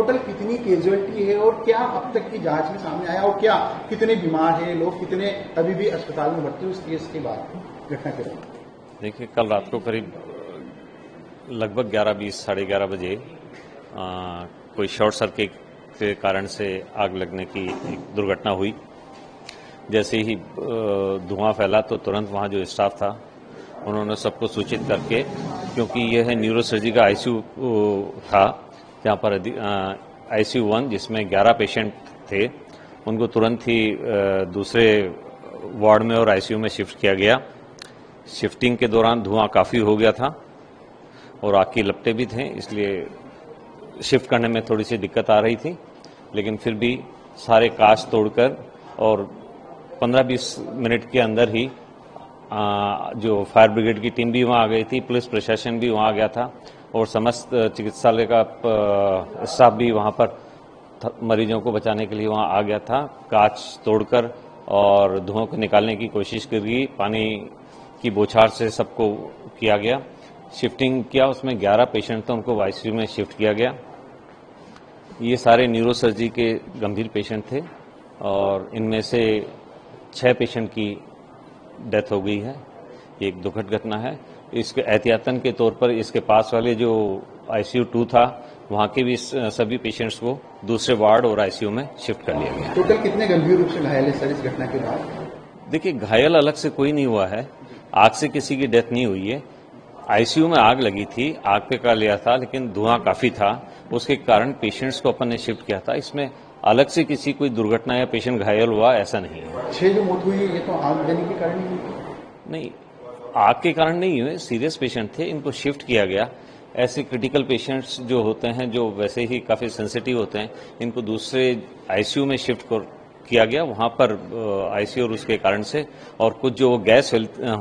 Total कितनी casualty है और क्या अब तक की जांच में सामने आया और क्या कितने बीमार हैं लोग, कितने अभी भी अस्पताल में भर्ती उस केस के बाद घटना के बाद? देखिए, कल रात को करीब लगभग 11:20 साढ़े 11 बजे कोई शॉर्ट सर्किट के कारण से आग लगने की एक दुर्घटना हुई। जैसे ही धुआं फैला तो तुरंत वहां जो स्टाफ था उन्होंने सबको सूचित करके, क्योंकि यह है न्यूरोसर्जरी का आईसीयू था जहां पर आईसीयू 1 जिसमें 11 पेशेंट थे, उनको तुरंत ही दूसरे वार्ड में और आईसीयू में शिफ्ट किया गया। शिफ्टिंग के दौरान धुआं काफी हो गया था और आग की लपटें भी थे, इसलिए शिफ्ट करने में थोड़ी सी दिक्कत आ रही थी, लेकिन फिर भी सारे कांच तोड़कर और 15-20 मिनट के अंदर ही जो फायर ब्रिगेड की टीम भी वहां आ गई थी, पुलिस प्रशासन भी वहां आ गया था और समस्त चिकित्सालय का स्टाफ भी वहां पर मरीजों को बचाने के लिए वहां आ गया था। कांच तोड़कर और धुआं को निकालने की कोशिश की, पानी की बौछार से सबको किया गया। शिफ्टिंग किया, उसमें 11 पेशेंट थे, उनको आईसीयू में शिफ्ट किया गया। ये सारे न्यूरोसर्जरी के गंभीर पेशेंट थे और इनमें से 6 पेशेंट की डेथ हो गई है। ये एक दुखद घटना है। इसके एहतियातन के तौर पर इसके पास वाले जो आईसीयू 2 था वहां के भी सभी पेशेंट्स को दूसरे वार्ड और आईसीयू में शिफ्ट कर लिया गया। टोटल कितने गंभीर रूप से घायल है सर इस घटना के बाद? देखिए, घायल अलग से कोई नहीं हुआ है, आग से किसी की डेथ नहीं हुई है। आईसीयू में आग लगी थी, आग पे कर लिया था, लेकिन धुआं काफी था, उसके कारण पेशेंट्स को अपन ने शिफ्ट किया था। इसमें अलग से किसी कोई दुर्घटना या पेशेंट घायल हुआ ऐसा नहीं है। 6 जो मौत हुई है ये तो आग लगने के कारण ही हुई? नहीं, आग के कारण नहीं हुए, सीरियस पेशेंट थे, इनको शिफ्ट किया गया। ऐसे क्रिटिकल पेशेंट्स जो होते हैं, जो वैसे ही काफी सेंसिटिव होते हैं, इनको दूसरे आईसीयू में शिफ्ट किया गया। वहां पर आईसीयू और उसके कारण से और कुछ जो गैस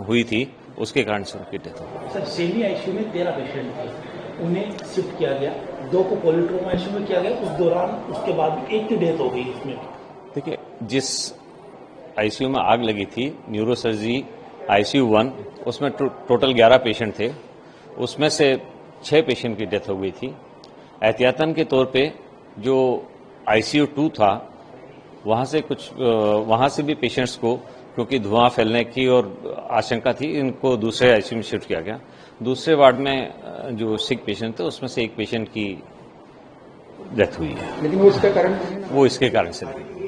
हुई थी उसके कारण से उनकी डेथ हुई। सर, सेमी आईसीयू में 13 पेशेंट थे, उन्हें शिफ्ट किया गया, 2 को पॉलीट्रोमा आईसीयू में किया गया। उस दौरान उसके बाद एक की डेथ हो गई इसमें। देखिए, जिस आईसीयू में आग लगी थी न्यूरोसर्जरी आईसीयू 1, उसमें टोटल 11 पेशेंट थे, उसमें से 6 पेशेंट की डेथ हो गई थी। एहतियातन के तौर पे जो आईसीयू 2 था वहां से भी पेशेंट्स को, क्योंकि धुआं फैलने की और आशंका थी, इनको दूसरे आईसीयू में शिफ्ट किया गया। दूसरे वार्ड में जो सिक पेशेंट थे उसमें से एक पेशेंट की डेथ हुई है, लेकिन वो इसका कारण वो इसके कारण से नहीं।